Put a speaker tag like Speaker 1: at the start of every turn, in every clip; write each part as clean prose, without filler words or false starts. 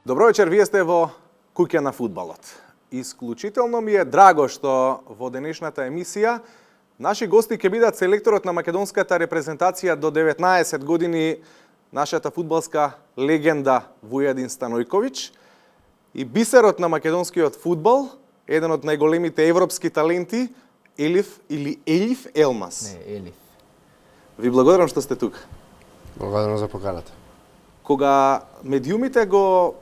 Speaker 1: Добро вечер, вие сте во Куќа на фудбалот. Исклучително ми е драго што во денешната емисија наши гости ќе бидат селекторот на македонската репрезентација до 19 години, нашата фудбалска легенда Вујадин Станојковиќ и бисерот на македонскиот фудбал, еден од најголемите европски таленти, Елиф Елмас.
Speaker 2: Не, Елиф.
Speaker 1: Ви благодарам што сте тук.
Speaker 3: Благодарам за поканата.
Speaker 1: Кога медиумите го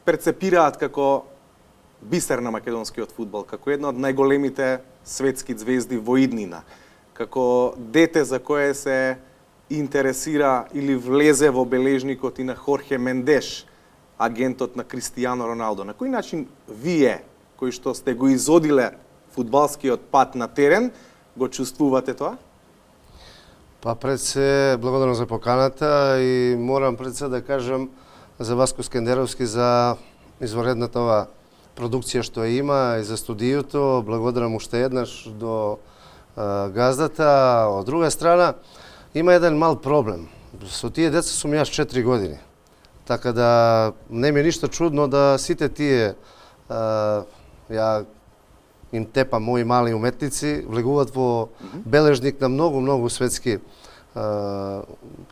Speaker 1: перцепираат како бисер на македонскиот фудбал, како една од најголемите светски звезди во иднина, како дете за кое се интересира или влезе во бележникот и на Хорхе Мендеш, агентот на Кристијано Роналдо. На кој начин вие, кои што сте го изодиле фудбалскиот пат на терен, го чувствувате тоа?
Speaker 3: Па пред се благодарам за поканата и морам пред се да кажам за Васко Скендеровски за изворедната ова продукција што ја има и за студиото. Благодарам уште еднаш до газдата. Од друга страна, има еден мал проблем. Со тие деца сум јас 4 години. Така да не ми е ништо чудно да сите тие ја им тепа мои мали уметници, влегуваат во бележник на многу светски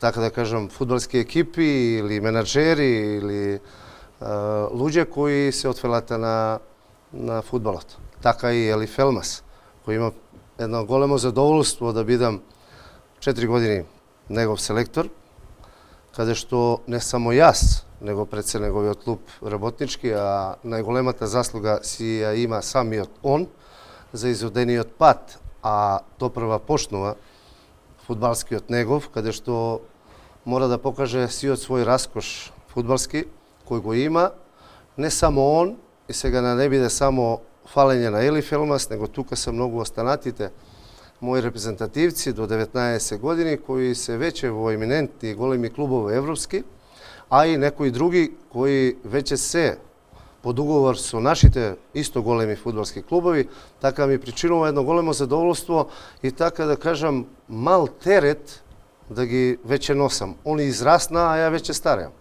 Speaker 3: така да кажам фудбалски екипи или менаџери или луѓе кои се од фелата на фудбалот. Така и Елиф Елмас, кој има едно големо задоволство да бидам 4 години негов селектор, каде што не само јас, него пред се неговиот клуб работнички, а најголемата заслуга си ја има самиот он за изодениот пат, а допрва почнува фудбалскиот негов, каде што мора да покаже сиот свој раскош фудбалски, кој го има, не само он, и сега не биде само фалење на Елиф Елмас, него тука се многу останатите мои репрезентативци до 19 години, кои се веќе во еминентни големи клубови европски, а и некои други кои веќе се по договор со нашите исто големи фудбалски клубови, така ми причинува едно големо задоволство и така да кажам мал терет да ги веќе носам. Они израсна, а ја веќе стареам.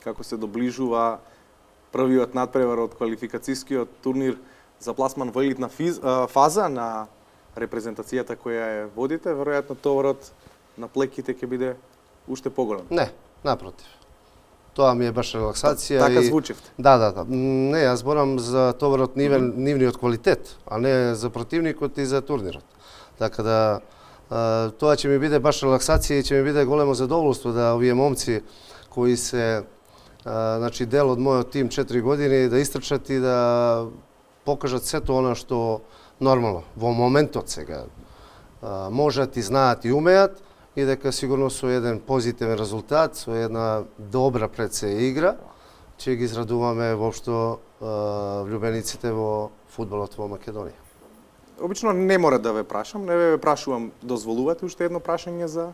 Speaker 1: Како се доближува првиот надпревар од квалификацијскиот турнир за пласман во елитна фаза на репрезентацијата која ја водите, веројатно товарот на плеките ќе биде уште поголем.
Speaker 3: Не, напротив. Тоа ми е баш релаксација.
Speaker 1: Така звучевте.
Speaker 3: Да. Не, јас зборам за товарот нивниот квалитет, а не за противникот и за турнирот. Така да тоа ќе ми биде баш релаксација и ќе ми биде големо задоволство да овие момци кои се дел од мојот тим 4 години да истрчат и да покажат сето она што нормално во моментот сега можат и знаат и умеат и дека сигурно со еден позитивен резултат, со една добра пред се игра, ќе ги израдуваме воопшто влюбениците во фудбалот во Македонија.
Speaker 1: Обично не мора да ве прашам, не ве прашувам, дозволувате уште едно прашање за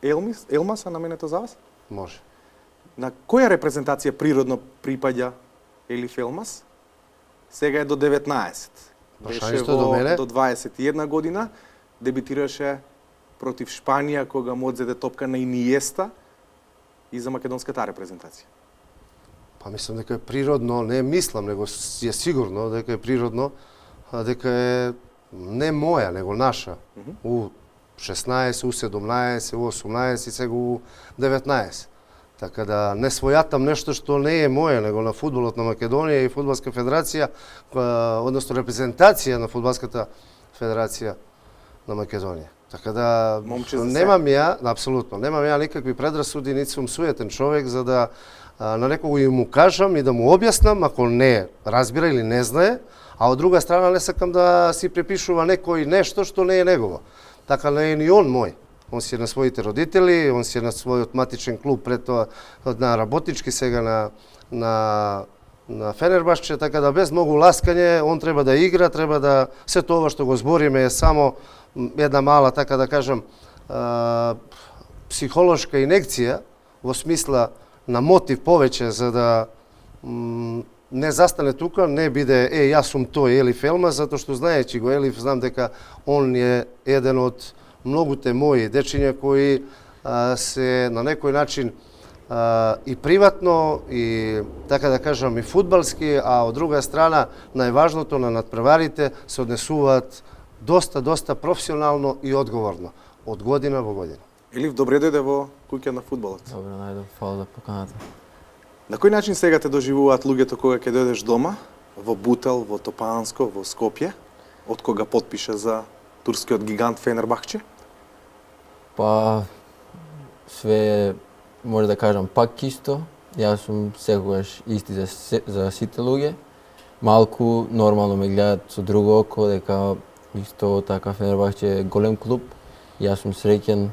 Speaker 1: Елмаса наменето за вас?
Speaker 3: Може.
Speaker 1: На која репрезентација природно припаѓа Елиф Елмас? Сега е до 19. Беше до 21 година, дебитираше против Шпанија кога му одзеде топка на Иниеста и за македонската репрезентација.
Speaker 3: Па мислам дека е природно, не мислам, него е сигурно дека е природно, дека е не моја, него наша. У 16, у 17, у 18 и сега у 19. Така да не својатам нешто што не е моје, него на фудбалот на Македонија и Фудбалска федерација, односно репрезентација на Фудбалската федерација на Македонија. Така да немам ја, апсолутно, немам ја никакви предрасуди, нити сум суетен човек за да на некого и му кажам и да му објаснам ако не разбира или не знае, а од друга страна не сакам да си препишува некој нешто што не е негово. Така не е ни он мој. Он си е на своите родители, он си е на својот матичен клуб, пред тоа на работнички, сега на Фенербашче, така да без многу ласкање, он треба да игра, треба да се тоа што го збориме е само една мала, така да кажам, психолошка инекција во смисла на мотив повеќе за да не застане тука, не биде јас сум тој Елиф Елмас, затоа што знаејќи го Елиф, знам дека он е еден од многуте мои дечиња кои се на некој начин и приватно, и така да кажам и фудбалски, а од друга страна најважното на надпреварите се однесуваат доста професионално и одговорно од година во година.
Speaker 1: Елив, добре дојде во куќа на фудбалот.
Speaker 2: Добре, најдов, фала за поканата.
Speaker 1: На кој начин сега те доживуваат луѓето кога ќе дојдеш дома, во Бутел, во Топанско, во Скопје, од кога потпиша за турскиот гигант Фенербахче?
Speaker 2: Па, све може да кажам пак исто. Јас сум секогаш исти за сите луѓе. Малку нормално ме гледат со друго око, дека исто така Фенербахче е голем клуб. Јас сум среќен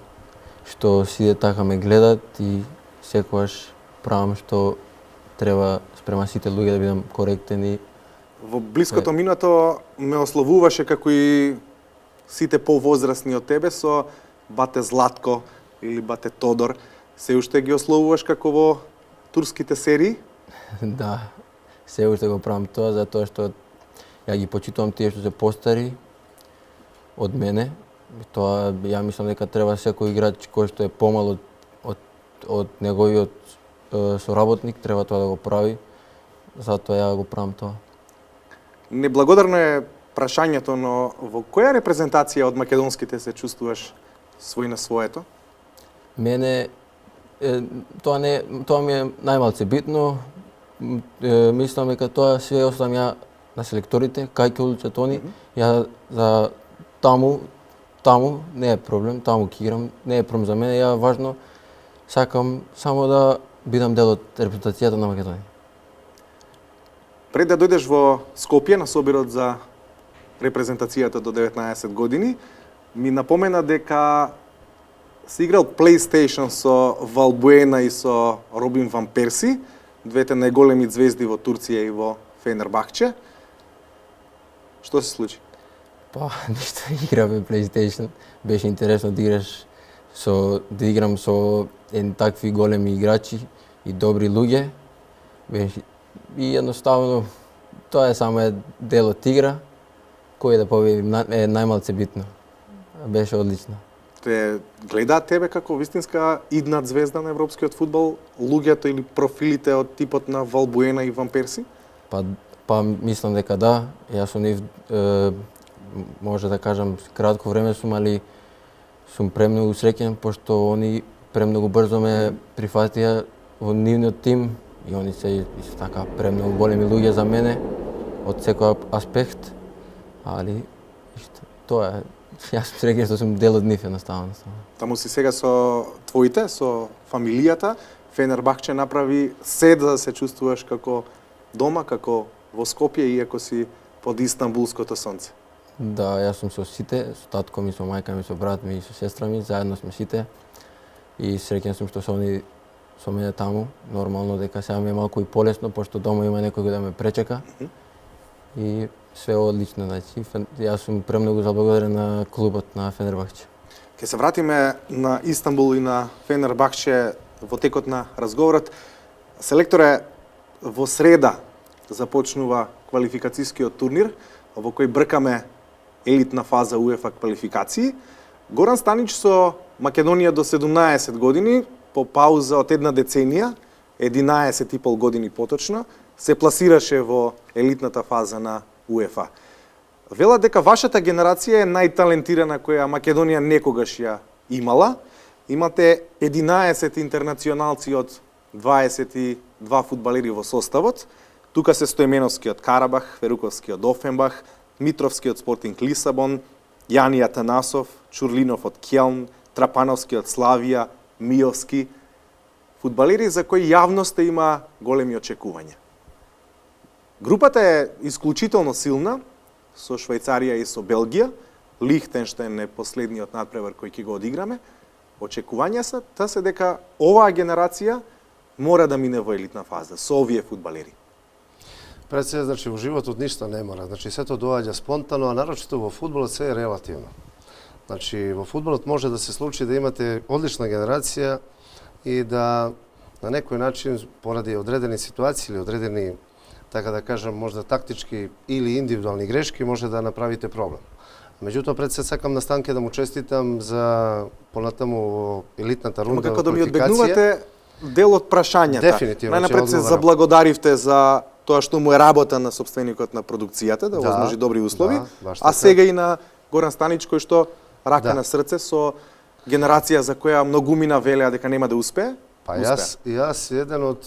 Speaker 2: што сите така ме гледат и секогаш правам што треба спрема сите луѓе да бидам коректен и
Speaker 1: Во блиското минато ме ословуваше како и сите повозрасни од тебе со бате Златко или бате Тодор. Се уште ги ословуваш како во турските серии?
Speaker 2: да, се уште го правам тоа затоа што ја ги почитувам тие што се постари од мене. Тоа ја мислам дека треба секој играч кој што е помал од неговиот соработник треба тоа да го прави. Затоа ја го правам тоа.
Speaker 1: Неблагодарно е прашањето, но во која репрезентација од македонските се чувствуваш свој на своето?
Speaker 2: Мене тоа ми е најмалце битно. Мислам дека тоа све оставам ја на селекторите, кај ќе одлучат они. Ја за таму не е проблем, таму ќе играм, не е проблем за мене. Ја важно сакам само да бидам дел од репрезентацијата на Македонија.
Speaker 1: Пред да дојдеш во Скопје на собирот за репрезентацијата до 19 години, ми напомена дека си играл PlayStation со Валбуена и со Робин Ван Перси, двете најголеми звезди во Турција и во Фенербахче. Што се случи?
Speaker 2: Па, ништо, играме PlayStation. Беше интересно да играм со такви големи играчи и добри луѓе. И едноставно, тоа е само дел од игра, кој да победи е најмалце битно. Беше одлично.
Speaker 1: Те гледаат тебе како вистинска иднат звезда на европскиот фудбал, луѓето или профилите од типот на Валбуена и Ван Перси?
Speaker 2: Па мислам дека да. Јас со нив може да кажам кратко време сум, али сум премногу среќен пошто они премногу брзо ме прифатија во нивниот тим и они се исто така премногу големи луѓе за мене од секој аспект, али тоа е. Јас сум среќен што сум дел од нив едноставно.
Speaker 1: Таму си сега со твоите, со фамилијата. Фенербахче направи се да се чувствуваш како дома, како во Скопје, иако си под истанбулското сонце.
Speaker 2: Да, јас сум со сите, со татко ми, со мајка ми, со брат ми и со сестра ми, заедно сме сите. И среќен сум што се они со мене таму. Нормално дека сега ми е малку и полесно, пошто дома има некој да ме пречека. И све одлично, значи. Јас сум премногу заблагодарен на клубот на Фенербахче.
Speaker 1: Ке се вратиме на Истанбул и на Фенербахче во текот на разговорот. Селекторе, во среда започнува квалификацијскиот турнир, во кој бркаме елитна фаза УЕФА квалификации. Горан Станич со Македонија до 17 години, по пауза од една деценија, 11,5 години поточно, се пласираше во елитната фаза на УЕФА. Вела дека вашата генерација е најталентирана која Македонија некогаш ја имала. Имате 11 интернационалци од 22 фудбалери во составот. Тука се Стојменовскиот Карабах, Феруковскиот Офенбах, Митровскиот Спортинг Лисабон, Јани Атанасов, Чурлинов од Кјелн, Трапановскиот Славија, Миовски. Фудбалери за кои јавноста има големи очекувања. Групата е исклучително силна, со Швајцарија и со Белгија. Лихтенштайн е последниот надпревар кој ќе го одиграме. Очекувањата се дека оваа генерација мора да мине во елитна фаза со овие фудбалери.
Speaker 3: Пред се, значи, во животот ништо не мора. Значи, сето доаѓа спонтано, а нарочито во фудбалот се е релативно. Значи, во фудбалот може да се случи да имате одлична генерација и да на некој начин, поради одредени ситуации или одредени, така да кажам, можда тактички или индивидуални грешки, може да направите проблем. Меѓутоа, пред се сакам на Станке да му честитам за понатаму во елитната рунда.
Speaker 1: Како да ми одбегнувате дел од прашањата.
Speaker 3: Дефинитивно ќе
Speaker 1: Најнапред се
Speaker 3: одговорам.
Speaker 1: заблагодаривте за тоа што му е работа на собственикот на продукцијата, да возможи добри услови,
Speaker 3: баш
Speaker 1: а
Speaker 3: така.
Speaker 1: сега и на Горан Станич кој што рака
Speaker 3: Да.
Speaker 1: на срце со генерација за која многумина велеа дека нема да успее.
Speaker 3: Па
Speaker 1: успеа.
Speaker 3: јас еден од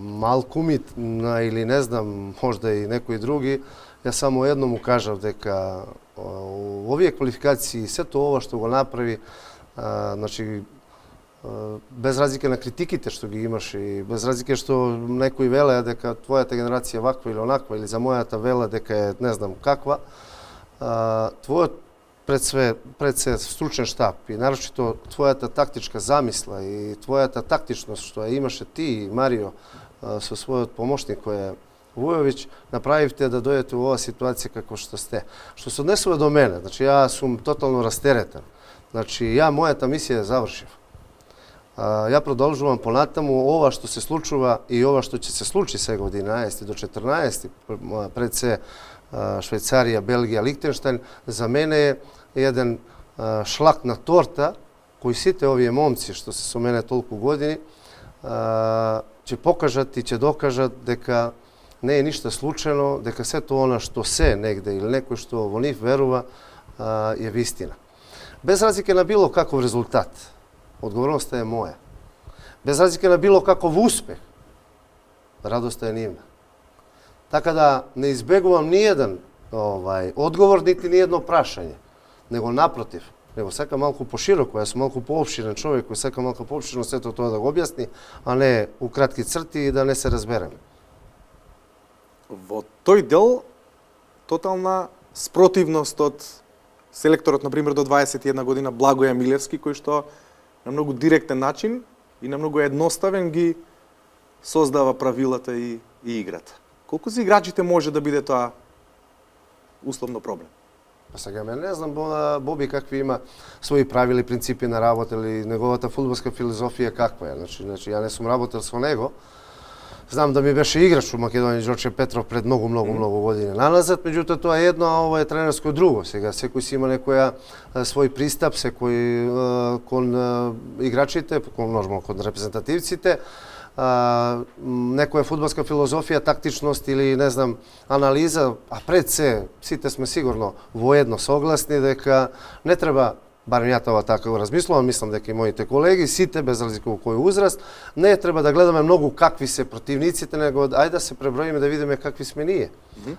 Speaker 3: малкумит или не знам, можда и некои други, јас само едно му кажав дека овие квалификации, сето ова што го направи, значи без разлика на критиките што ги имаш и без разлика што некои велеа дека твојата генерација ваква или онаква или за мојата вела дека е не знам каква, твојот пред се стручен штаб и нарочито твојата тактичка замисла и твојата тактичност што ја имаше ти и Марио со својот помошник кој е Вујовиќ, направивте да дојдете во оваа ситуација како што сте. Што се однесува до мене, значи ја сум тотално растеретен. Значи ја мојата мисија ја завршив. Ја продолжувам понатаму ова што се случува и ова што ќе се случи сега од 11 до 14 пред се Швајцарија, Белгија, Лихтенштајн, за мене е еден шлак на торта кој сите овие момци што се со мене толку години ќе покажат и ќе докажат дека не е ништа случајно, дека сето она што се негде или некој што во нив верува е вистина. Без разлика на било каков резултат, одговорноста е моја. Без разлика на било каков успех, радоста е нивна. Така да не избегувам ниеден одговор, нити ниедно прашање, него напротив, него сака малку пошироко, јас сум малку поопширен човек кој сака малку поопширно сето тоа да го објасни, а не у кратки црти и да не се разбереме.
Speaker 1: Во тој дел тотална спротивност од селекторот, например, до 21 година Благоја Милевски, кој што на многу директен начин и на многу едноставен ги создава правилата и играта. Колку за играчите може да биде тоа условно проблем?
Speaker 3: Па сега не знам Боби какви има своји правила и принципи на работа или неговата фудбалска филозофија каква е. Значи ја не сум работел со него. Знам да ми беше играч у Македонија Ѓорче Петров пред многу години наназад, меѓутоа тоа е едно, а ова е тренерско друго. Сега секој си има некоја свој пристап, секој кон играчите, нормално кон репрезентативците, некоја фудбалска филозофија, тактичност или не знам анализа, а пред се сите сме сигурно воедно согласни дека не треба, барем ја тоа така го размислувам, мислам дека и моите колеги, сите без разлика во кој узраст, не треба да гледаме многу какви се противниците, него ајде да се преброиме да видиме какви сме ние.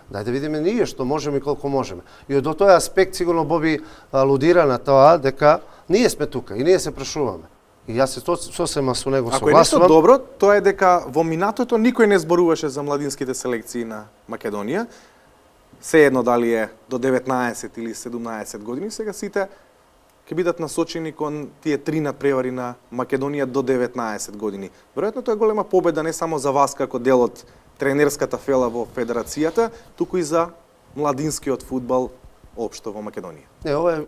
Speaker 3: Дај да видиме ние што можеме и колку можеме. И од тој аспект сигурно Боби алудира на тоа дека ние сме тука и ние се прашуваме. И јас се сосема со него согласувам.
Speaker 1: Ако е нешто добро, тоа е дека во минатото никој не зборуваше за младинските селекции на Македонија. Се едно дали е до 19 или 17 години, сега сите ќе бидат насочени кон тие три надпревари на Македонија до 19 години. Веројатно тоа е голема победа не само за вас како дел од тренерската фела во федерацијата, туку и за младинскиот фудбал општо во Македонија.
Speaker 3: Ова е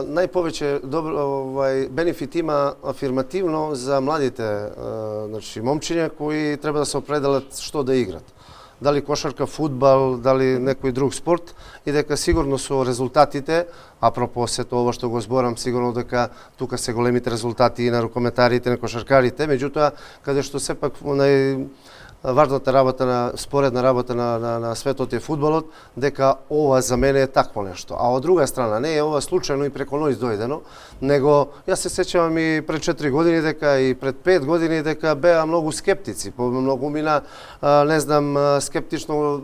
Speaker 3: најповеќе бенефит има афирмативно за младите значи момчиња кои треба да се определат што да играт. Дали кошарка, фудбал, дали некој друг спорт, и дека сигурно со резултатите, апропо сето ова што го зборам, сигурно дека тука се големите резултати и на рукометарите, на кошаркарите, меѓутоа каде што сепак важната работа споредна работа на светот е фудбалот, дека ова за мене е такво нешто. А од друга страна, не е ова случајно и преко ноќ дојдено, него јас се сеќавам и пред 4 години дека и пред 5 години дека беа многу скептици, многу мина, не знам, скептично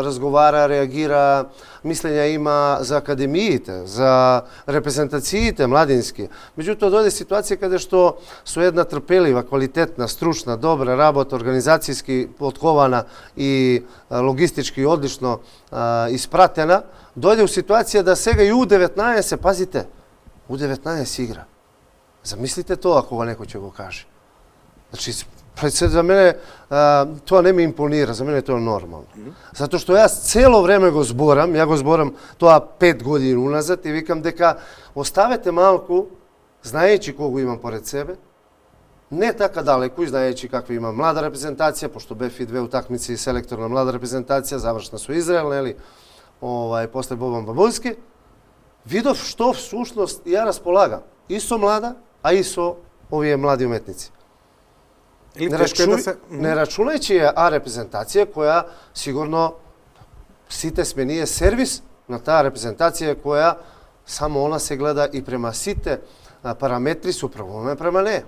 Speaker 3: разговара, реагира, мислења има за академиите, за репрезентациите младински. Меѓутоа дојде ситуација каде што со една трпелива, квалитетна, стручна, добра работа, организацијски подкована и логистички одлично испратена, дојде у ситуација да сега и U19, пазите, U19 игра. Замислите тоа кога некој ќе го каже. Значи, за мене тоа не ми импонира, за мене тоа е нормално. Затоа што јас цело време го зборам, ја го зборам тоа 5 години уназад и викам дека оставете малку, знаејќи кого имам поред себе, не така далеку, знаејќи каква има млада репрезентација, пошто бев и 2 утакмици селектор на млада репрезентација, завршна со Израел, нели, после Бобан Бабујски, видов што всушност ја располагам и со млада, а и со овие млади уметници.
Speaker 1: Или тешко е да се...
Speaker 3: Не рачунајќи ја А репрезентација која сигурно сите сме ние сервис на таа репрезентација која само она се гледа и према сите параметри се управуваме према неја.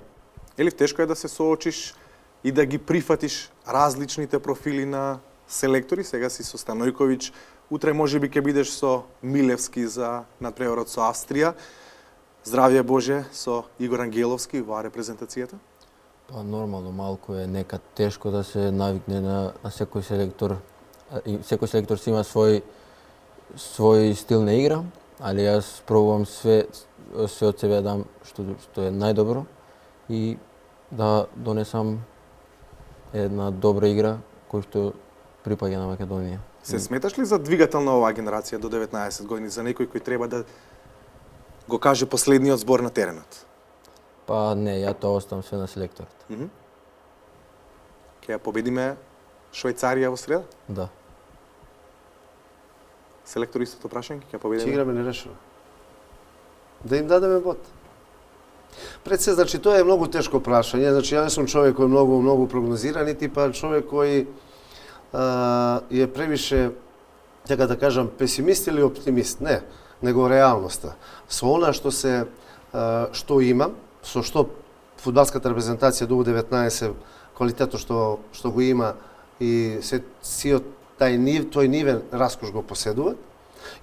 Speaker 1: Или тешко е да се соочиш и да ги прифатиш различните профили на селектори. Сега си со Станојковиќ, утре можеби ќе бидеш со Милевски за надпреварот со Австрија. Здравје Боже со Игор Ангеловски во репрезентацијата.
Speaker 2: Па нормално, малку е некад тешко да се навикне на секој селектор. И секој селектор си има свој стил на игра, али јас пробувам све од себе да дам што е најдобро и да донесам една добра игра која што припаѓа на Македонија.
Speaker 1: Се сметаш ли за двигател на оваа генерација до 19 години, за некој кој треба да го каже последниот збор на теренот?
Speaker 2: Па не, ја тоа оставам све на селекторот.
Speaker 1: Ќе ја победиме Швајцарија во среда?
Speaker 2: Да.
Speaker 1: Селектор истото прашање, ќе ја
Speaker 3: Ќе
Speaker 1: победиме?
Speaker 3: играме нерешено. Да им дадеме бот. Пред се, значи, тоа е многу тешко прашање. Значи, ја не сум човек кој многу прогнозира, нити па човек кој е превише, така да кажам, песимист или оптимист. Не, него реалноста. Со она што имам, со што фудбалската репрезентација до 19 квалитетот што го има и сиот тој нивен раскош го поседува.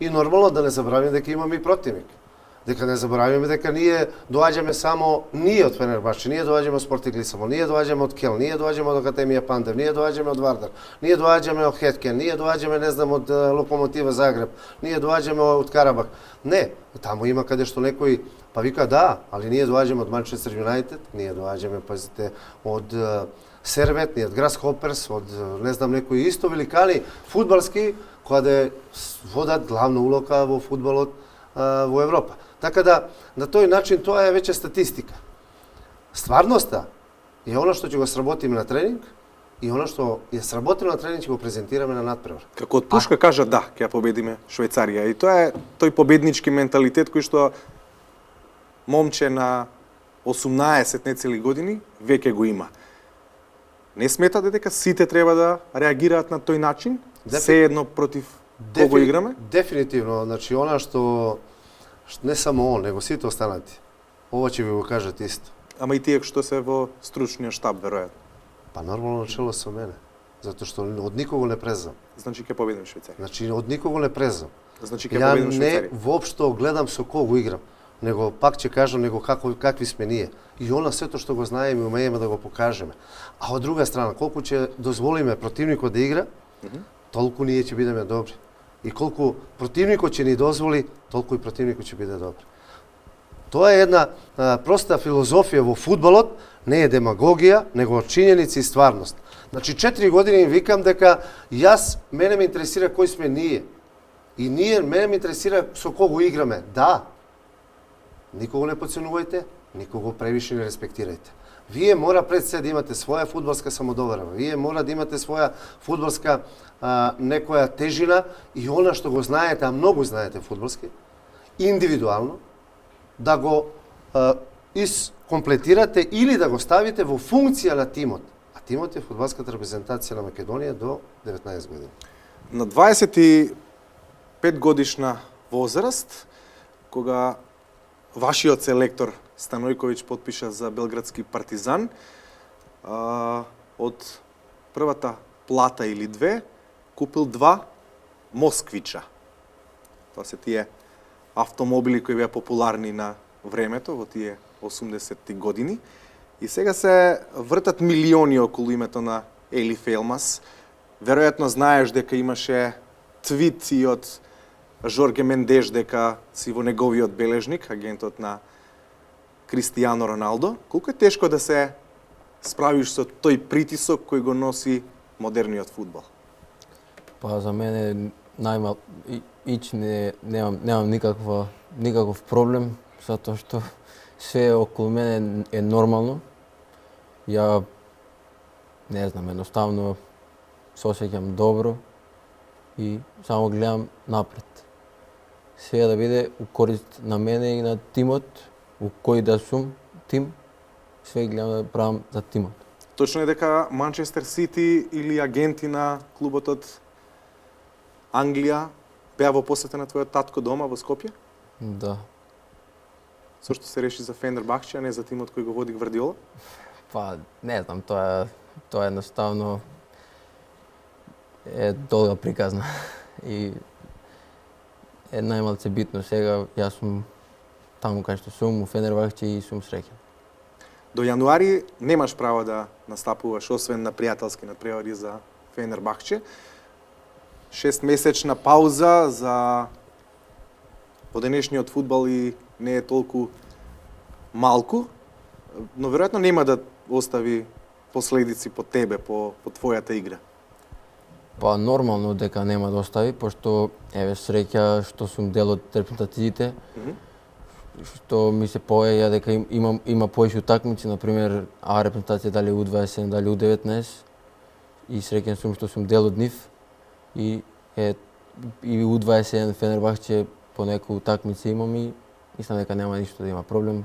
Speaker 3: И нормално да не забравиме дека имаме и противник. Дека не забравиме дека ние доаѓаме само ние од Фенербахче, ние доаѓаме од Спортинг Лисабон, ние доаѓаме од Кел, ние доаѓаме од Академија Пандев, ние доаѓаме од Вардар, ние доаѓаме од Хеткен, ние доаѓаме, не знам, од Локомотива Загреб, ние доаѓаме од Карабах. Не, таму има каде што некој па вика да, али ние доаѓаме од Манчестер Юнајтед, ние доаѓаме, пазите, од Сервет, ние од Грасхоперс, од не знам некои исто великани фудбалски кои водат главна улога во фудбалот во Европа. Така да, на тој начин тоа е веќе статистика. Стварноста е она што ќе го сработиме на тренинг и она што е сработено на тренинг ќе го презентираме на надпревар.
Speaker 1: Како од пушка кажа да, ќе ја победиме Швајцарија. И тоа е тој победнички менталитет кој што момче на 18 нецели години веќе го има. Не сметате дека сите треба да реагираат на тој начин? Се едно против кого играме?
Speaker 3: Дефинитивно, значи она што не само он, него сите останати. Ова ќе ви го кажат исто.
Speaker 1: Ама и тие што се во стручниот штаб, веројатно.
Speaker 3: Па нормално начело со мене, затоа што од никого не презам.
Speaker 1: Значи ќе победиме Швајцарија.
Speaker 3: Значи од никого не презам.
Speaker 1: Значи ќе победиме Швајцарија.
Speaker 3: Ја не воопшто гледам со кого играм, него пак ќе кажам него какви сме ние. И она сето што го знаеме и умееме да го покажеме. А од друга страна, колку ќе дозволиме противникот да игра, толку ние ќе бидеме добри. И колку противникот ќе ни дозволи, толку и противникот ќе биде добри. Тоа е една проста филозофија во фудбалот, не е демагогија, него чиненици и стварност. Значи 4 години им викам дека мене ме интересира кој сме ние. И мене ме интересира со кого играме. Да. Никого не подценувајте, никого превише не респектирајте. Вие мора пред се да имате своја фудбалска самодоверба. Вие мора да имате своја фудбалска некоја тежина и она што го знаете, а многу знаете фудбалски, индивидуално, да го искомплетирате или да го ставите во функција на тимот. А тимот е фудбалската репрезентација на Македонија до 19 години.
Speaker 1: На 25 годишна возраст, кога вашиот селектор Станојковиќ потпиша за Белградски Партизан, од првата плата или две, купил 2 Москвича. Тоа се тие автомобили кои беа популарни на времето, во тие 80-ти години. И сега се вртат милиони околу името на Елиф Елмас. Веројатно знаеш дека имаше твит и од Жорге Мендеш дека си во неговиот бележник, агентот на Кристијано Роналдо. Колку е тешко да се справиш со тој притисок кој го носи модерниот фудбал?
Speaker 2: Па за мене немам никаков проблем, затоа што све околу мене е нормално. Ја не знам, едноставно се осеќам добро и само гледам напред. Све да биде у корист на мене и на тимот, у кој да сум тим, све гледам да правам за тимот.
Speaker 1: точно е дека Манчестер Сити или агенти на клубот од Англија беа во посета на твојот татко дома во Скопје?
Speaker 2: Да.
Speaker 1: Со што се реши за Фенербахче, а не за тимот кој го води Гвардиола?
Speaker 2: Па, не знам, тоа едноставно е долга приказна. И е најмалце битно сега, јас сум таму кај што сум, у Фенербахче и сум среќен.
Speaker 1: До јануари немаш право да настапуваш освен на пријателски надпревари за Фенербахче. 6-месечна пауза за во денешниот фудбал и не е толку малку, но веројатно нема да остави последици по тебе, по твојата игра.
Speaker 2: Па нормално дека нема да остави, пошто еве среќа што сум дел од репрезентациите, што ми се појаја дека има поише утакмици, например А репрезентација дали У21, дали У19, и среќен сум што сум дел од нив и У21 Фенербахче по некои утакмици имам и мислам дека нема ништо да има проблем.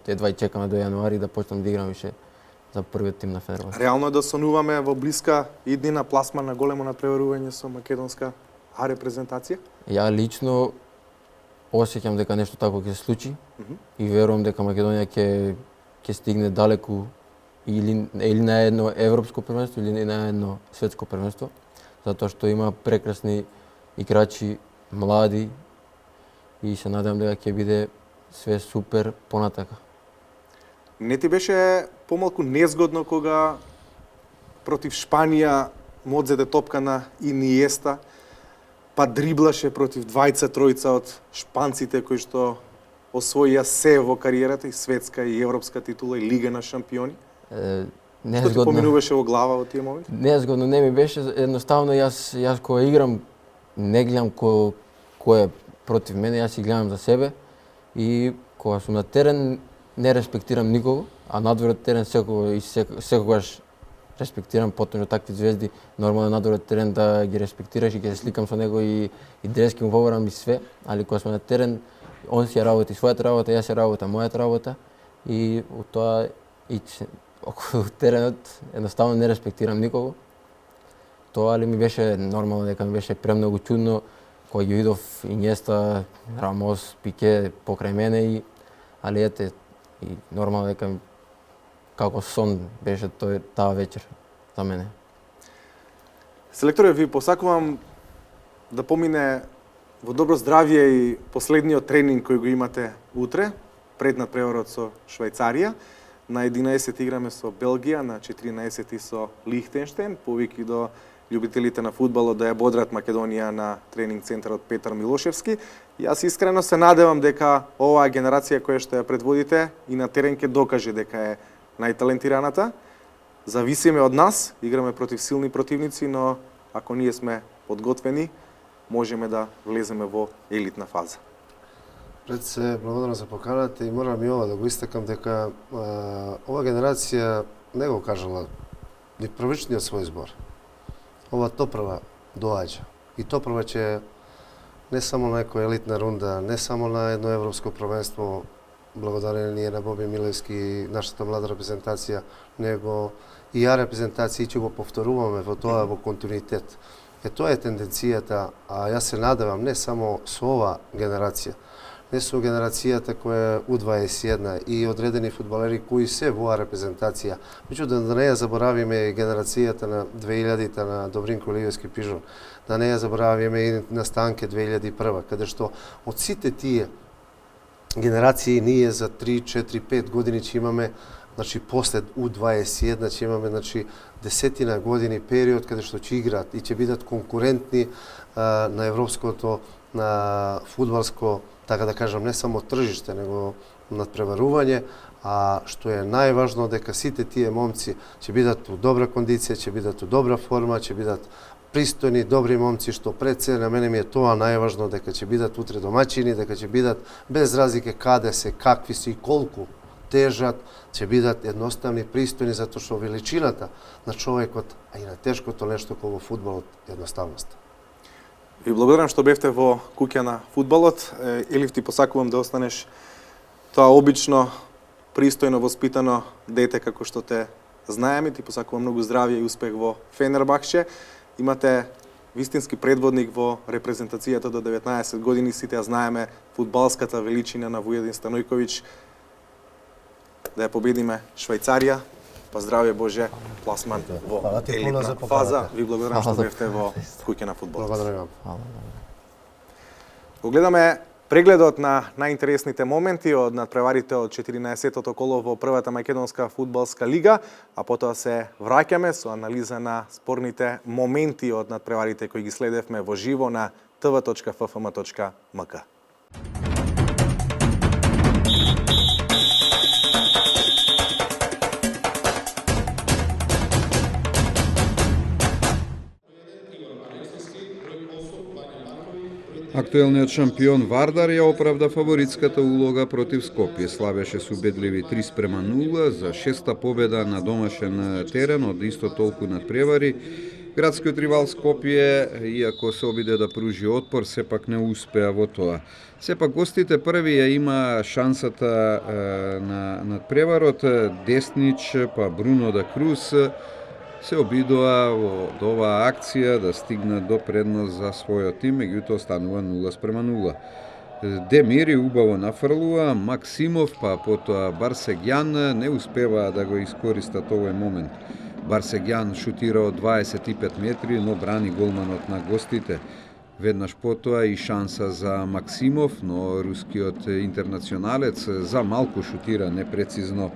Speaker 2: Едва и чекаме до јануари да почнам да играм више за првиот тим на Фенербахче.
Speaker 1: Реално е да сонуваме во блиска иднина пласма на големо натпреварување со македонска А репрезентација?
Speaker 2: Ја лично осеќам дека нешто такво ќе се случи и верувам дека Македонија ќе стигне далеку или на едно европско првенство или на едно светско првенство, затоа што има прекрасни играчи, млади, и се надевам дека ќе биде све супер понатака.
Speaker 1: Не ти беше помалку незгодно кога против Шпанија му одзеде топка на Иниеста, па дриблаше против двајца тројца од шпанците кои што освоија се во кариерата, и светска и европска титула и Лига на шампиони? Што ти поминуваше во глава во тие моменти?
Speaker 2: Незгодно не ми беше, едноставно јас кога играм не гледам кој е против мене, јас си гледам за себе и кога сум на терен не респектирам никого, а надвор од терен секогаш респектирам, потоа такви звезди, нормално надвор од терен да ги респектираш и ќе се сликам со него и дрески му побарам и све, али кога сме на терен, он си ја работи својата работа, јас ја работам мојата работа и од тоа околу теренот едноставно не респектирам никого. Тоа ли ми беше нормално дека ми беше премногу чудно кога ги видов Иниеста, Рамос, Пике покрај мене али ете и нормално дека како сон беше таа вечер за мене.
Speaker 1: Селекторе, ви посакувам да помине во добро здравје и последниот тренинг кој го имате утре, пред надпреварот со Швајцарија. На 11 играме со Белгија, на 14 со Лихтенштейн, повики до љубителите на фудбалот да ја бодрат Македонија на тренинг центарот Петар Милошевски. Јас искрено се надевам дека оваа генерација која што ја предводите и на терен ќе докаже дека е најталентираната. Зависиме од нас, играме против силни противници, но ако ние сме подготвени, можеме да влеземе во елитна фаза.
Speaker 3: Пред се, благодарам за поканата и морам и ова да го истакам дека ова генерација не го кажала ни првичниот свој збор. Ова топрва доаѓа. И топрва ќе не само на некоја елитна рунда, не само на едно европско првенство, благодарение на Боби Милевски и нашата млада репрезентација, него и ја репрезентација ќе го повторуваме во тоа во континуитет. Тоа е тенденцијата, а јас се надевам не само со ова генерација, не со генерацијата која е У21 и одредени фудбалери кои се во репрезентација. Меѓутоа да не ја заборавиме и генерацијата на 2000-та на Добринко Ливевски Пижон, да не ја заборавиме и на Станке 2001, каде што од сите тие генерации ние за 3, 4, 5 години ќе имаме, значи после У21 ќе имаме, значи, десетина години период каде што ќе играат и ќе бидат конкурентни на европското, на фудбалско, така да кажам, не само тржиште, него надпреварување, а што е најважно дека сите тие момци ќе бидат у добра кондиција, ќе бидат у добра форма, ќе бидат пристојни, добри момци, што пред се на мене ми е тоа најважно, дека ќе бидат утре домаќини, дека ќе бидат без разлike каде се, какви се и колку тежат, ќе бидат едноставни, пристојни, затоа што величината на човекот, а и на тешкото нешто кој во фудбалот е едноставност.
Speaker 1: Ви благодарам што бевте во куќа на фудбалот. Елиф, ти посакувам да останеш тоа обично, пристојно воспитано дете како што те знаеме, ти посакувам многу здравје и успех во Фенербахче. Имате вистински предводник во репрезентацијата до 19 години, сите ја знаеме фудбалската величина на Вуједин Станојковиќ. Да ја победиме Швајцарија. Па здравје Боже, пласман во елитна фаза. Ви благодарам што бевте во куќа на фудбалот.
Speaker 3: Благодарам.
Speaker 1: Го гледаме прегледот на најинтересните моменти од надпреварите од 14-тото коло во првата македонска фудбалска лига, а потоа се враќаме со анализа на спорните моменти од надпреварите кои ги следевме во живо на tv.ffm.mk.
Speaker 4: Актуелниот шампион Вардар ја оправда фаворитската улога против Скопје. Славеше со убедливи 3:0 за 6-та победа на домашен терен од исто толку надпревари. Градскиот ривал Скопје, иако се обиде да пружи отпор, сепак не успеа во тоа. Сепак гостите први ја има шансата на надпреварот. Деснич, па Бруно да Круз се обидоа од оваа акција да стигнат до предност за својот тим, меѓутоа станува 0:0. Демири убаво нафрлува, Максимов, па потоа Барсегјан не успеваа да го искористат овој момент. Барсегјан шутира од 25 метри, но брани голманот на гостите. Веднаш потоа и шанса за Максимов, но рускиот интернационалец за малку шутира непрецизно.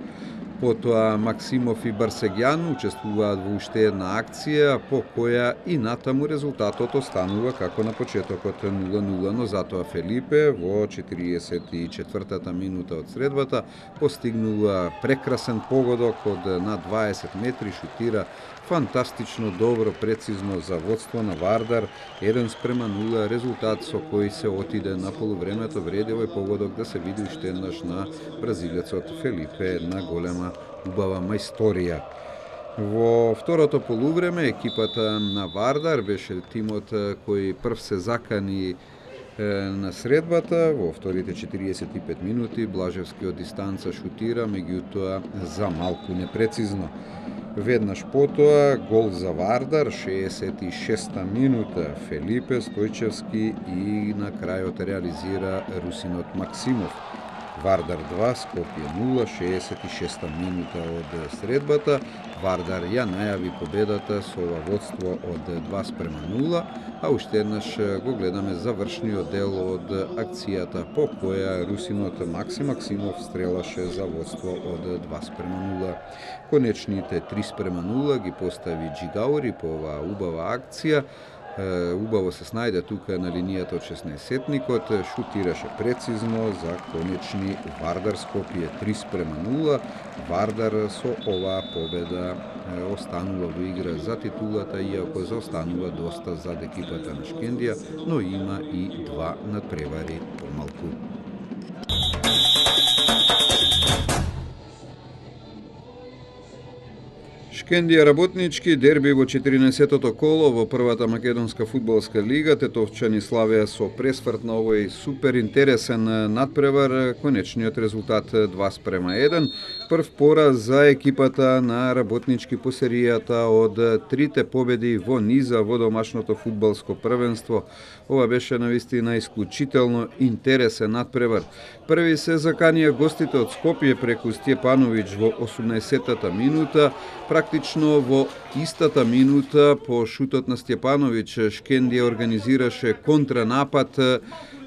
Speaker 4: Потоа Максимов и Барсегјан учествуваат во уште една акција, по која и натаму резултатот останува како на почетокот 0:0, но затоа Фелипе во 44-та минута од средбата постигнува прекрасен погодок од на 20 метри, шутира фантастично добро, прецизно за водство на Вардар, 1:0, резултат со кој се отиде на полувремето. Вреди овој погодок да се види уште еднаш на бразилецот Фелипе, една голема убава мајсторија. Во второто полувреме екипата на Вардар беше тимот кој прв се закани на средбата. Во вторите 45 минути Блажевски од дистанца шутира, меѓутоа за малку непрецизно. Веднаш потоа гол за Вардар, 66-та минута, Фелипе Стојчевски и на крајот реализира русинот Максимов. Вардар 2, Скопје 0, 66-та минута од средбата. Вардар ја најави победата со ова водство од 2:0, а уште еднаш го гледаме завршниот дел од акцијата по која русинот Макси Максимов стрелаше за водство од 2:0. Конечните 3:0 ги постави Джигаури по оваа убава акција. Убаво се снајде тука на линијата од 16-сетникот, шутираше прецизно за конечни Вардар Скопје 3:0. Вардар со оваа победа останува во игра за титулата, иако заостанува доста зад екипата на Шкендија, но има и два надпревари помалку. Шкендија Работнички, дерби во 14-тото коло во првата македонска фудбалска лига. Тетовчани славеа со пресврт на овој супер интересен надпревар. Конечниот резултат 2:1. Прв пораз за екипата на Работнички по серијата од трите победи во низа во домашното фудбалско првенство. Ова беше навистина исклучително интересен надпревар. Први се заканија гостите од Скопје преку Стјепановиќ во 18-та минута. Практично во истата минута по шутот на Стјепановиќ Шкендија организираше контранапад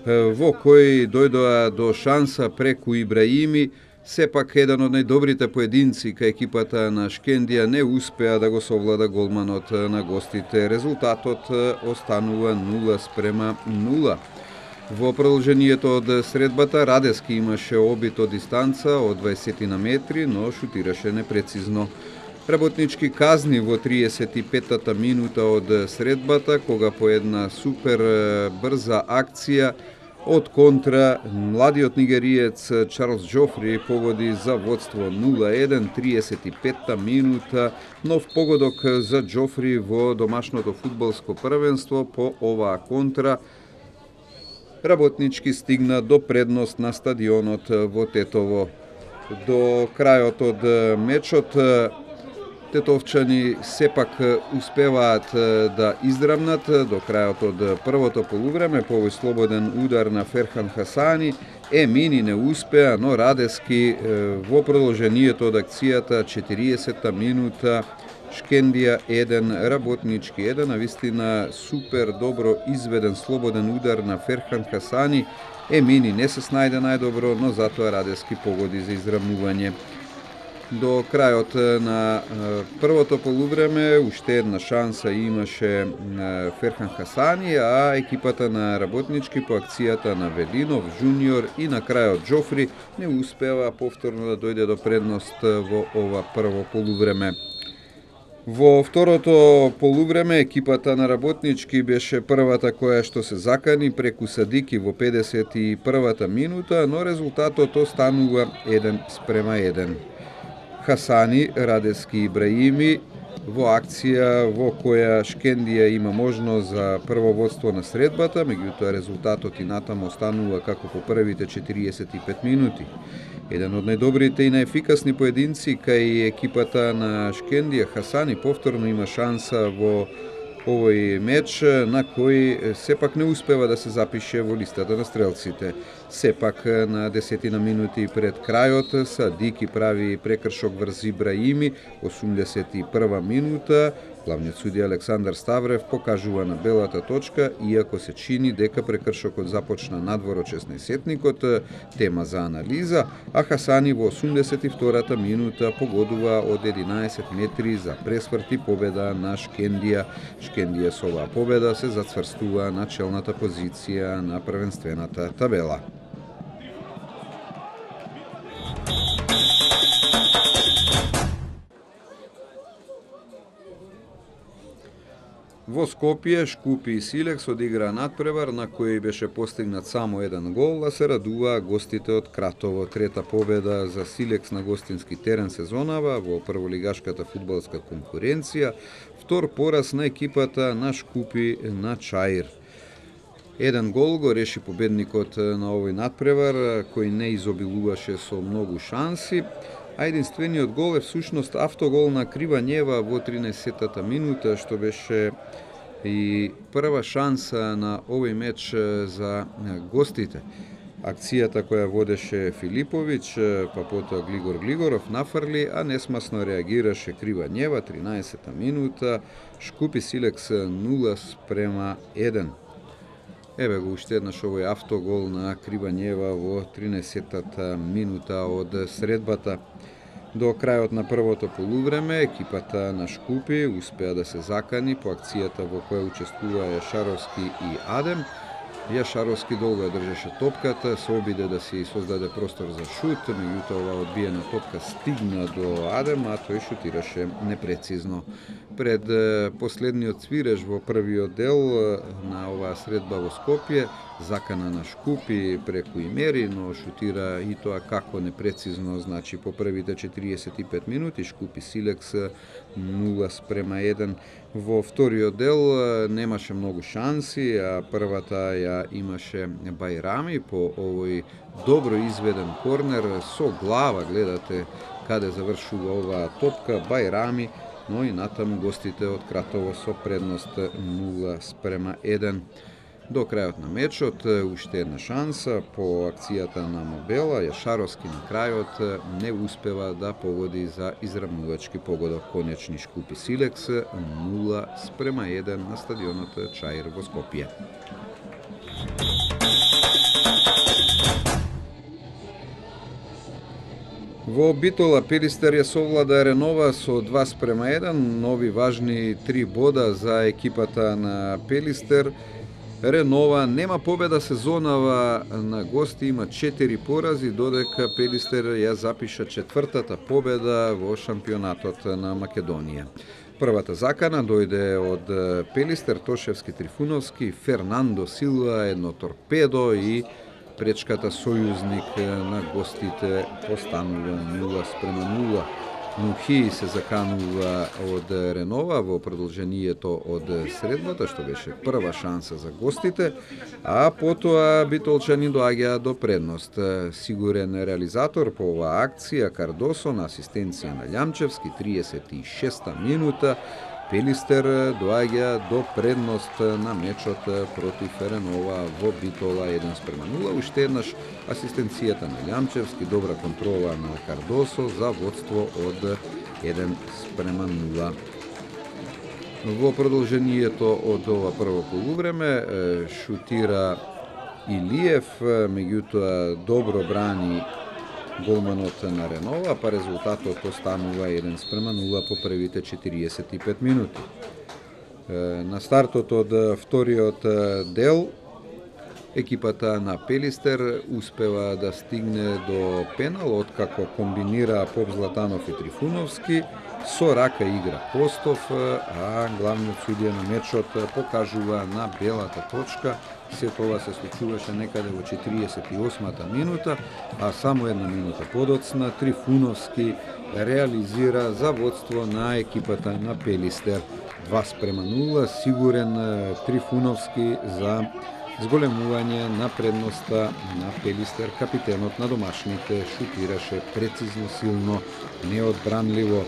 Speaker 4: во кој дојдоа до шанса преку Ибраими. Сепак еден од најдобрите поединци кај екипата на Шкендија не успеа да го совлада голманот на гостите. Резултатот останува 0:0. Во продолжението од средбата Радески имаше обид од дистанца од 20 на метри, но шутираше непрецизно. Работнички казни во 35-та минута од средбата, кога по една супер брза акција од контра младиот нигериец Чарлс Джофри погоди за водство 0:1, 35-та минута, нов погодок за Джофри во домашното фудбалско првенство. По оваа контра Работнички стигна до предност на стадионот во Тетово. До крајот од мечот Тетовчани сепак успеваат да издрабнат до крајот од првото полувреме по овој слободен удар на Ферхан Хасани. Емини не успеа, но Радески во продолжението од акцијата 40-та минута Шкендија 1, Работнички 1, на вистина супер добро изведен слободен удар на Ферхан Хасани. Емини не се снајде најдобро, но затоа Радески погоди за изравнување. До крајот на првото полувреме уште една шанса имаше Ферхан Хасани, а екипата на Работнички по акцијата на Велинов, Жуниор и на крајот Джофри не успева повторно да дојде до предност во ова прво полувреме. Во второто полувреме екипата на Работнички беше првата која што се закани преку Садики во 51-та минута, но резултатот останува 1:1. Хасани, Радески и Ибраими во акција во која Шкендија има можност за прво водство на средбата, меѓутоа резултатот и натаму останува како по првите 45 минути. Еден од најдобрите и најефикасни поединци кај екипата на Шкендија, Хасани повторно има шанса во овој меч на кој сепак не успева да се запише во листата на стрелците. Сепак на 10 минути пред крајот Садики прави прекршок врз Ибраими, 81 минута. Главниот судија Александар Ставрев покажува на белата точка, иако се чини дека прекршокот започна надвор од 16-сетникот, тема за анализа, а Хасани во 82-та минута погодува од 11 метри за пресврт и победа на Шкендија. Шкендија со оваа победа се зацврстува на челната позиција на првенствената табела. Во Скопје, Шкупи и Силекс одиграа надпревар на кој беше постигнат само еден гол, а се радуваа гостите од Кратово. Трета победа за Силекс на гостински терен сезонава во прволигашката фудбалска конкуренција, втор пораз на екипата на Шкупи на Чаир. Еден гол го реши победникот на овој надпревар, кој не изобилуваше со многу шанси, а единствениот гол е всушност автогол на Кривањева во 13-та минута, што беше и прва шанса на овој меч за гостите. Акцијата која водеше Филиповиќ, па потоа Глигор Глигоров нафрли, а несмасно реагираше Кривањева, 13-та минута, Шкупи Силекс 0:1. Еве го уште еднаш овој автогол на Кривањева во 13-та минута од средбата. До крајот на првото полувреме екипата на Шкупи успеа да се закани по акцијата во која учествуваа Јашаровски и Адем. Јашаровски долго држеше топката, се обиде да си создаде простор за шут, меѓутоа оваа одбиена топка стигна до Адем, а тој шутираше непрецизно. Пред последниот цвиреж во првиот дел на оваа средба во Скопје, закана на Шкупи преку Имери, но шутира и тоа како непрецизно, значи по првите 45 минути Шкупи Силекс 0:1. Во вториот дел немаше многу шанси, а првата ја имаше Бајрами по овој добро изведен корнер со глава, гледате каде завршува оваа топка, Бајрами, но и натаму гостите од Кратово со предност 0:1. До крајот на мечот уште една шанса по акцијата на Мобела, Јашаровски на крајот не успева да погоди за изравнувачки погодок. Конечни Шкупи Силекс 0:1 на стадионот Чаир во Скопје. Во Битола Пелистер ја совлада Ренова со 2:1, нови важни 3 бода за екипата на Пелистер. Ренова нема победа сезонава на гости, има 4 порази, додека Пелистер ја запиша 4-та победа во шампионатот на Македонија. Првата закана дојде од Пелистер, Тошевски, Трифуновски, Фернандо Силва, едно торпедо и пречката сојузник на гостите останува 0:0. Нухи се заканува од Ренова во продолжението од средбата, што беше прва шанса за гостите, а потоа битолчани доаѓаа до предност. Сигурен реализатор по оваа акција Кардосо на асистенција на Лјамчевски, 36-та минута, Пелистер доаѓа до предност на мечот против Ренова во Битола 1:0. Уште еднаш асистенцијата на Лјамчевски, добра контрола на Кардосо за водство од 1:0. Во продолжението од ова прво полувреме шутира Илиев, меѓутоа добро брани голманот на Ренова, па резултатот останува 1:0 по првите 45 минути. На стартот од вториот дел, екипата на Пелистер успева да стигне до пенал, откако комбинира Поп Златанов и Трифуновски, со рака игра Костов, а главниот судија на мечот покажува на белата точка. Се тоа се случуваше некаде во 48-та минута, а само една минута подоцна Трифуновски реализира за водство на екипата на Пелистер 2:0, сигурен Трифуновски за зголемување на предноста на Пелистер. Капитенот на домашните шутираше прецизно, силно, неодбранливо.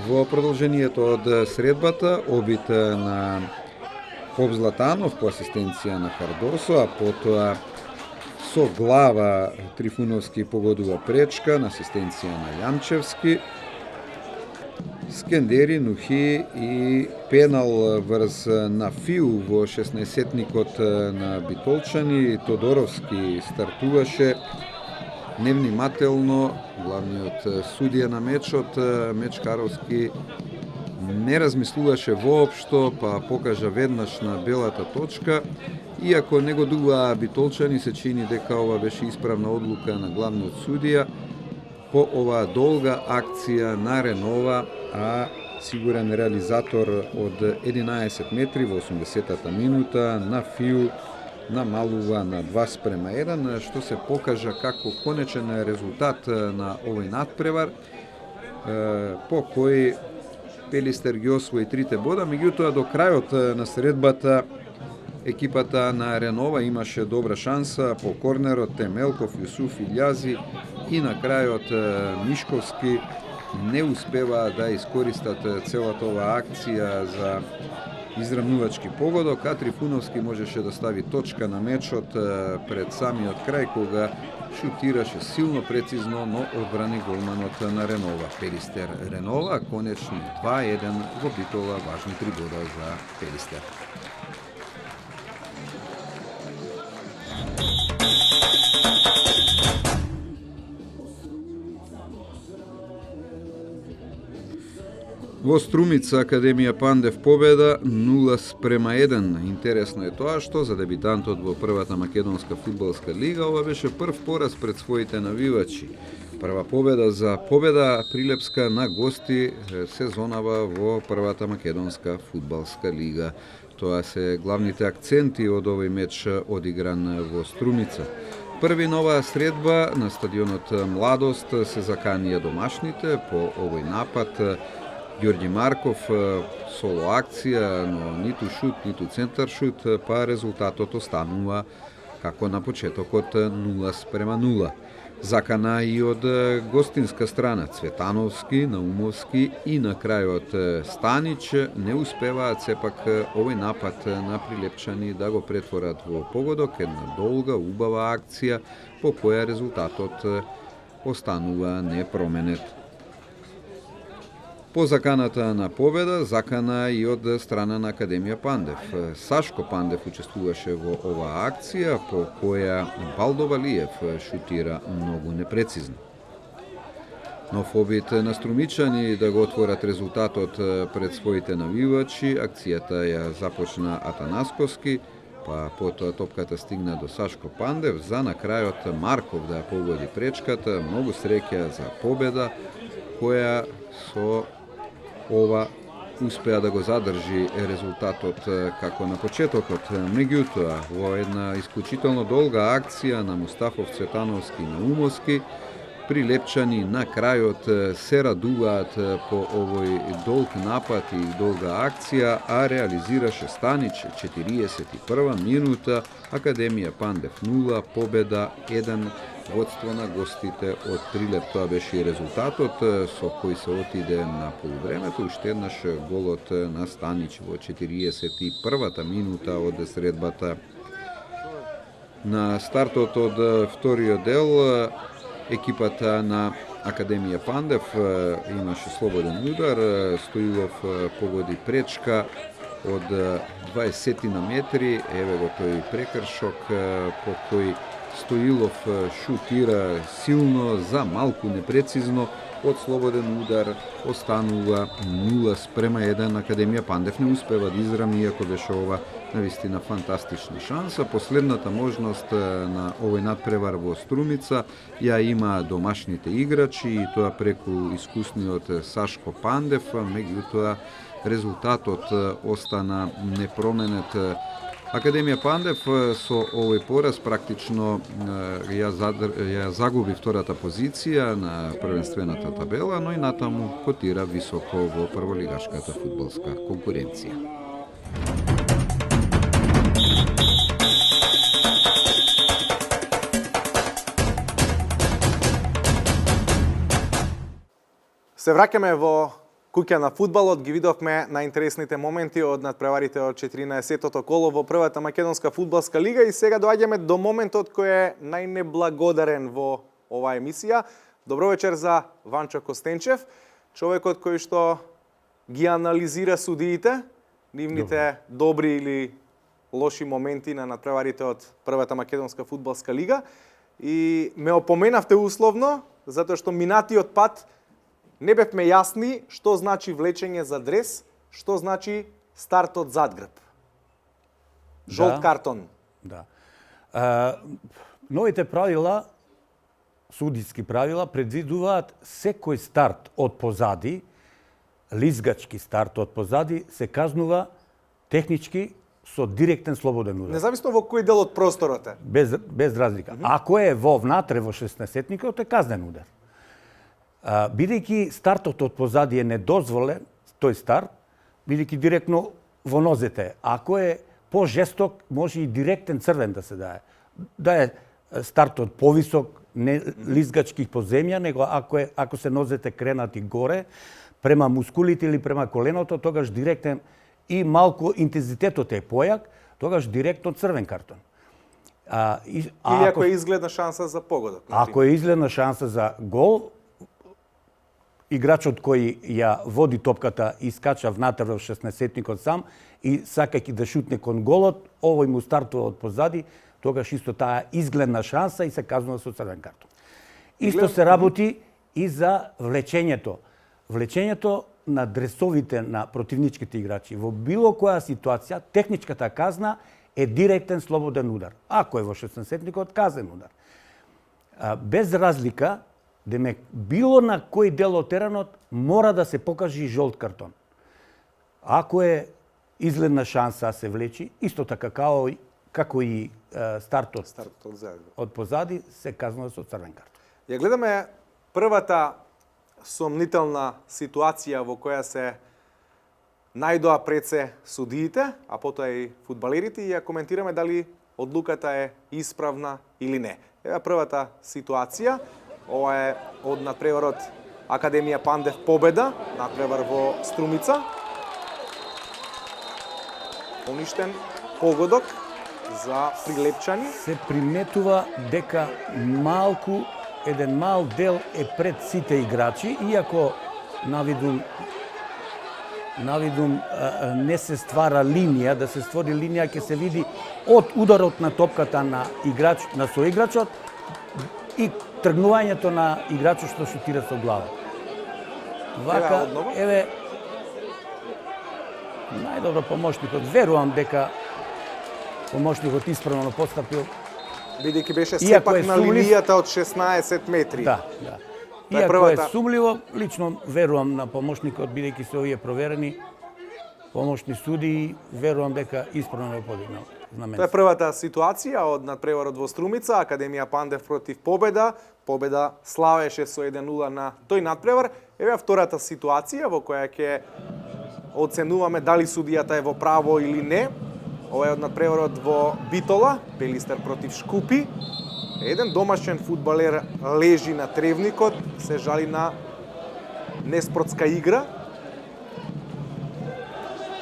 Speaker 4: Во продолжението од средбата, обид на Поп Златанов по асистенција на Кардосо, а потоа со глава Трифуновски погодува пречка на асистенција на Лјамчевски. Скендери, Нухи и пенал врз на Фиу во 16-етникот на битолчани. Тодоровски стартуваше невнимателно, главниот судија на мечот, Мечкаровски, не размислуваше воопшто, па покажа веднаш на белата точка. Иако не годуваа битолчани, се чини дека ова беше исправна одлука на главниот судија по оваа долга акција на Ренова, а сигурен реализатор од 11 метри во 80-та минута на Фиу намалува на 2:1, што се покажа како конечен резултат на овој надпревар, по кој Пелистер ги освои 3 бода, меѓутоа до крајот на средбата екипата на Ренова имаше добра шанса по корнерот, Темелков, Јусуф, Илјази и на крајот Мишковски не успеваа да искористат целата оваа акција за израмнувачки погодок, а Трифуновски можеше да стави точка на мечот пред самиот крај, кога шутираше силно, прецизно, но одбрани голманот на Ренова. Пелистер Ренова, конечно 2:1 во Битола, важни 3 бода за Пелистер. Во Струмица Академија Пандев победа 0:1. Интересно е тоа што за дебитантот во првата македонска фудбалска лига ова беше прв пораз пред своите навивачи. Прва победа за Победа Прилепска на гости сезонава во првата македонска фудбалска лига. Тоа се главните акценти од овој меч одигран во Струмица. Први на оваа средба на стадионот Младост се заканија домашните по овој напад. Ѓорѓи Марков, соло акција, но ниту шут, ниту центар шут, па резултатот останува како на почетокот 0:0. Закана и од гостинска страна Цветановски, Наумовски и на крајот Станич не успеваат сепак овој напад на Прилепчани да го претворат во погодок, една долга, убава акција по која резултатот останува непроменет. По заканата на победа, закана и од страна на Академија Пандев. Сашко Пандев учествуваше во оваа акција, по која Балдо Валиев шутира многу непрецизно. Нов обид на струмичани да го отворат резултатот пред своите навивачи, акцијата ја започна Атанасковски, па потоа топката стигна до Сашко Пандев, за на крајот Марков да ја погоди пречката, многу среќа за победа, која со ова успеа да го задржи резултатот како на почетокот. Меѓутоа, во една исклучително долга акција на Мустафов, Цветановски и Наумовски, Прилепчани на крајот се радуваат по овој долг напад и долга акција, а реализираше Станич 41 минута, Академија Пандев 0, победа 1, водство на гостите од Прилеп. Тоа беше и резултатот со кој се отиде на полувремето. Уште еднаш голот на Станич во 41-та минута од средбата. На стартот од вториот дел екипата на Академија Пандев имаше слободен удар, Стоилов погоди пречка од 20 на метри, еве го тој прекршок по кој Стоилов шутира силно, за малку непрецизно, од слободен удар останува 0:1. Академија Пандев не успева да изравни, иако беше ова навистина фантастична шанса. Последната можност на овој надпревар во Струмица ја има домашните играчи, и тоа преку искусниот Сашко Пандев, меѓутоа резултатот остана непроменет. Академија Пандев со овој пораз практично ја загуби втората позиција на првенствената табела, но и натаму котира високо во прволигашката фудбалска конкуренција.
Speaker 1: Се враќаме во куќа на фудбалот, ги видовме најинтересните моменти од надпреварите од 14-тото коло во првата македонска фудбалска лига и сега доаѓаме до моментот кој е најнеблагодарен во оваа емисија. Добро вечер за Ванчо Костенчев, човекот кој што ги анализира судиите, нивните добри или лоши моменти на надпреварите од првата македонска фудбалска лига, и ме опоменавте условно затоа што минатиот пат не бевме јасни што значи влечење за дрес, што значи стартот зад грб. Жолт картон.
Speaker 5: Да. Новите правила, судиски правила, предвидуваат секој старт од позади, лизгачки старт од позади, се казнува технички со директен слободен удар.
Speaker 1: Независно во кој дел од просторот е.
Speaker 5: Без разлика. Ако е во внатре во 16-тникот, е казнен удар. Бидејќи стартот од позади е недозволен, тој старт, бидејќи директно во нозете. Ако е пожесток, може и директен црвен да се дае. Да е стартот повисок, не лизгачки по земја, него ако се нозете кренати горе, према мускулите или према коленото, тогаш директен, и малку интензитетот е појак, тогаш директно црвен картон.
Speaker 1: Или ако е изгледна шанса за погодок.
Speaker 5: Ако е изгледна шанса за гол, играчот кој ја води топката и скача внатре во 16-тникот сам и сакајќи да шутне кон голот, овој му стартува од позади, тогаш исто таа изгледна шанса и се казнува со црвен картон. Исто се работи и за влечењето. Влечењето на дресовите на противничките играчи. Во било која ситуација, техничката казна е директен слободен удар. Ако е во 16-тникот, казен удар. Без разлика, демек, било на кој дел од теренот мора да се покаже и жолт картон. Ако е изгледна шанса се влечи, исто така како и стартот од позади, се казнува со црвен картон.
Speaker 1: Ја гледаме првата сомнителна ситуација во која се најдоа пред се судиите, а потоа и фудбалерите, и ја коментираме дали одлуката е исправна или не. Ева првата ситуација. Ова е од надпреварот Академија Пандев победа, надпревар во Струмица. Уништен погодок за прилепчани.
Speaker 5: Се приметува дека еден мал дел е пред сите играчи, иако навидум не се ствара линија, да се створи линија ќе се види од ударот на топката на соиграчот и тргнувањето на играчот што шутира со глава. Вака, еве, најдобро помошникот, верувам дека помошникот исправно постапил.
Speaker 1: Бидејќи беше сепак на линијата од 16 метри.
Speaker 5: Да. Иако е сумливо, лично верувам на помошникот, бидејќи се овие проверени помошни судии, верувам дека исправно е подигнал. знаменски.
Speaker 1: Тоа е првата ситуација од надпреварот во Струмица, Академија Пандев против Победа. Победа славеше со 1-0 на тој надпревар. Еве втората ситуација во која ќе оценуваме дали судијата е во право или не. Ова е од надпреварот во Битола, Пелистер против Шкупи. Еден домашен фудбалер лежи на тревникот, се жали на неспортска игра.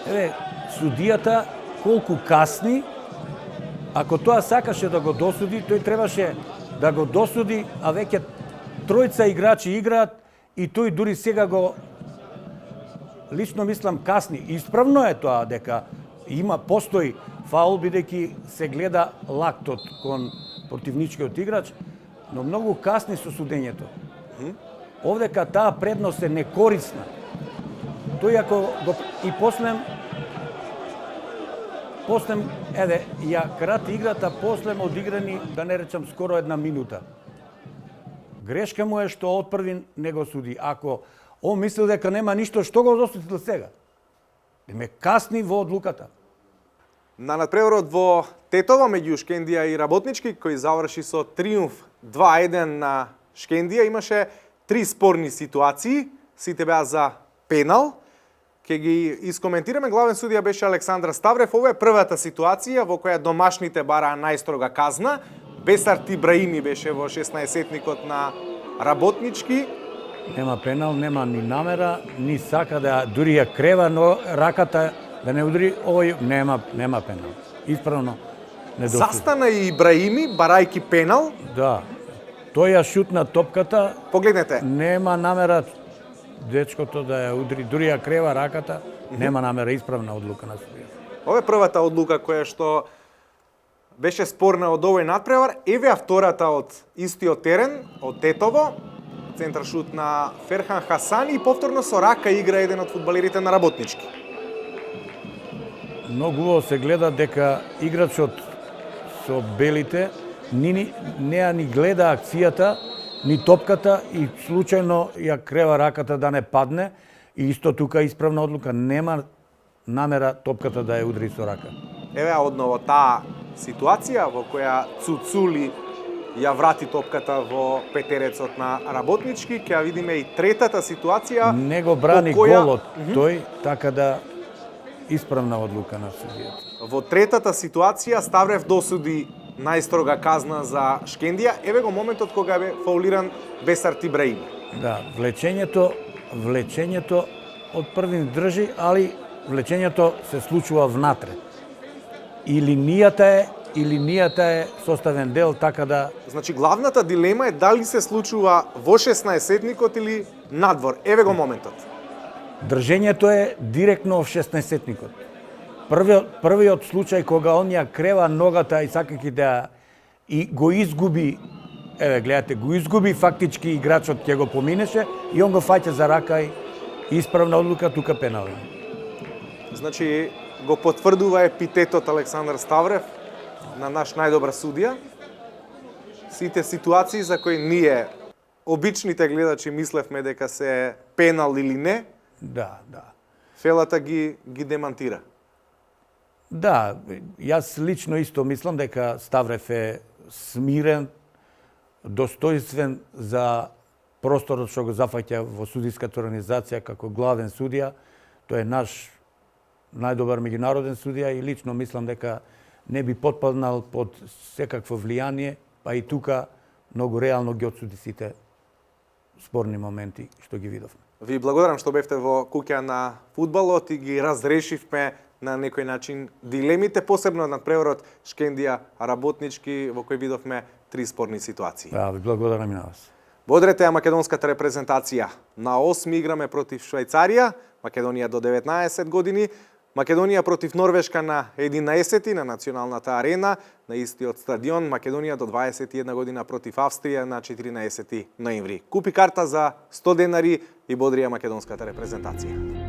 Speaker 5: Еве, судијата колку касни, ако тоа сакаше да го досуди, тој требаше да го досуди, а веќе тројца играчи играат и тој дури сега го лично мислам касни. Исправно е тоа дека постои фаул бидејќи се гледа лактот кон противничкиот играч, но многу касни со судењето. Овдека таа предност е некорисна. Тој ако го и после еве ја крати играта, после одиграни, да не речам скоро една минута. Грешка му е што од први не го суди. Ако он мислил дека нема ништо, што го досудил сега? Ме касни во одлуката.
Speaker 1: На надпреварот во Тетово меѓу Шкендија и Работнички, кој заврши со триумф 2-1 на Шкендија, имаше 3 спорни ситуации, сите беа за пенал. Ке ги искоментираме, главен судија беше Александр Ставрев. Ова е првата ситуација во која домашните бараа најстрога казна. Бесарт Ибраими беше во 16-етникот на Работнички.
Speaker 5: Нема пенал, нема ни намера, ни сака да дури ја крева, но раката да не удри, овој нема пенал. Исправно не досуди.
Speaker 1: Застана и Ибраими, барајки пенал.
Speaker 5: Да. Тој ја шутна топката.
Speaker 1: Погледнете.
Speaker 5: Нема намера дечкото да ја удри, дури ја крева раката, нема намера, исправна одлука на судијата.
Speaker 1: Ова е првата одлука која што беше спорна од овој надпревар. Еве втората од истиот терен, од Тетово. Центар шут на Ферхан Хасани и повторно со рака игра еден од фудбалерите на Работнички.
Speaker 5: Многу убаво се гледа дека играчот со белите не ни гледа акцијата, ни топката и случајно ја крева раката да не падне. И исто тука исправна одлука, нема намера топката да ја удри со рака.
Speaker 1: Еве одново таа ситуација во која Цуцули ја врати топката во петерецот на Работнички, ќе ја видиме и третата ситуација.
Speaker 5: Не го брани
Speaker 1: која...
Speaker 5: голот тој, така да исправна одлука на судијата.
Speaker 1: Во третата ситуација Ставрев досуди најстрога казна за Шкендија. Еве го моментот кога бе фаулиран Бесарт Ибраими.
Speaker 5: Да, влечењето од први држи, али влечењето се случува внатре. И линијата е составен дел, така да...
Speaker 1: Значи, главната дилема е дали се случува во 16-етникот или надвор. Еве го моментот.
Speaker 5: Држењето е директно во 16-етникот. Првиот случај кога он ја крева ногата и сакајќи да и го изгуби, еве гледате, го изгуби фактички играчот ќе го поминеше и он го фаќа за рака и исправна одлука, тука пенал.
Speaker 1: Значи, го потврдува епитетот Александар Ставрев на наш најдобар судија. Сите ситуации за кои ние, обичните гледачи, мислевме дека се пенал или не,
Speaker 5: Да.
Speaker 1: фелата ги демантира.
Speaker 5: Да, јас лично исто мислам дека Ставрев е смирен, достојствен за просторот што го зафаќа во судиската организација како главен судија. Тој е наш најдобар меѓународен судија и лично мислам дека не би потпаднал под секакво влијание, па и тука многу реално ги отсуди сите спорни моменти што ги видовме.
Speaker 1: Ви благодарам што бевте во куќа на фудбалот и ги разрешивме на некој начин дилемите, посебно над преворот Шкендија Работнички, во кој видовме 3 спорни ситуации.
Speaker 5: Да, ви благодарам и на вас.
Speaker 1: Бодрете ја македонската репрезентација. На 8 играме против Швајцарија, Македонија до 19 години, Македонија против Норвешка на 11 на националната арена, на истиот стадион, Македонија до 21 година против Австрија на 14 ноември. Купи карта за 100 денари и бодри ја македонската репрезентација.